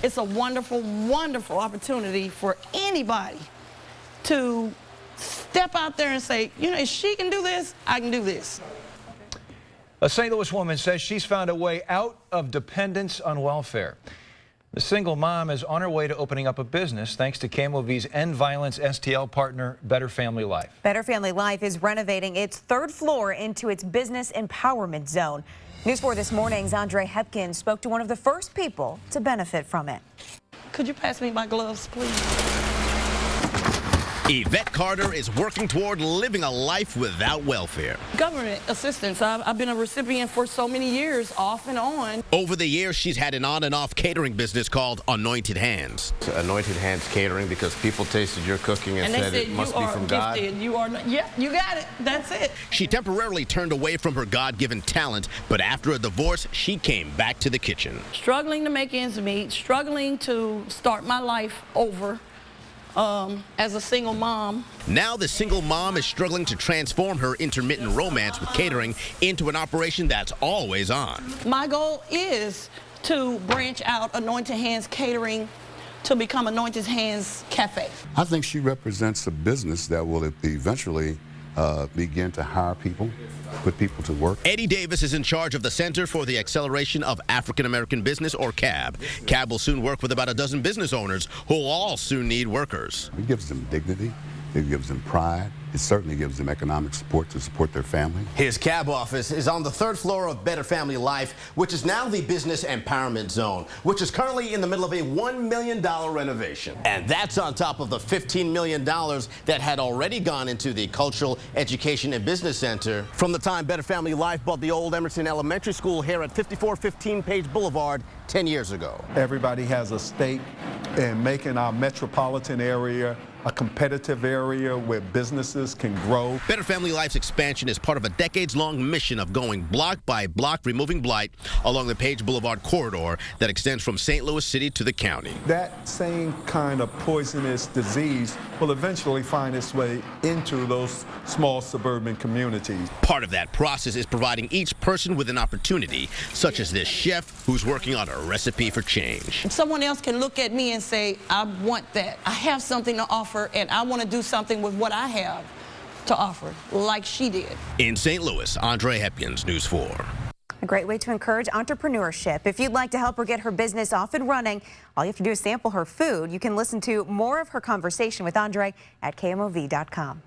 It's a wonderful, wonderful opportunity for anybody to step out there and say, you know, if she can do this, I can do this. A St. Louis woman says she's found a way out of dependence on welfare. The single mom is on her way to opening up a business thanks to KMOV's End Violence STL partner, Better Family Life. Better Family Life is renovating its third floor into its business empowerment zone. News 4 this morning's Andre Hepkins spoke to one of the first people to benefit from it. Could you pass me my gloves, please? Yvette Carter is working toward living a life without welfare. Government assistance. I've been a recipient for so many years, off and on. Over the years, she's had an on and off catering business called Anointed Hands. Anointed Hands Catering, because people tasted your cooking and said it must be from God. You are not, yeah, you got it. That's it. She temporarily turned away from her God-given talent, but after a divorce, she came back to the kitchen. Struggling to make ends meet, struggling to start my life over. As a single mom. Now the single mom is struggling to transform her intermittent romance with catering into an operation that's always on. My goal is to branch out Anointed Hands Catering to become Anointed Hands Cafe. I think she represents a business that will eventually begin to hire people, put people to work. Eddie Davis is in charge of the Center for the Acceleration of African American Business, or CAB. CAB will soon work with about a dozen business owners who will all soon need workers. It gives them dignity, it gives them pride, it certainly gives them economic support to support their family. His CAB office is on the third floor of Better Family Life, which is now the Business Empowerment Zone, which is currently in the middle of a $1 million renovation. And that's on top of the $15 million that had already gone into the Cultural Education and Business Center from the time Better Family Life bought the old Emerson Elementary School here at 5415 Page Boulevard 10 years ago. Everybody has a stake in making our metropolitan area a competitive area where businesses can grow. Better Family Life's expansion is part of a decades-long mission of going block by block, removing blight along the Page Boulevard corridor that extends from St. Louis City to the county. That same kind of poisonous disease will eventually find its way into those small suburban communities. Part of that process is providing each person with an opportunity, such as this chef who's working on a recipe for change. If someone else can look at me and say, I want that, I have something to offer, and I want to do something with what I have to offer, like she did. In St. Louis, Andre Hepkins, News 4. A great way to encourage entrepreneurship. If you'd like to help her get her business off and running, all you have to do is sample her food. You can listen to more of her conversation with Andre at KMOV.com.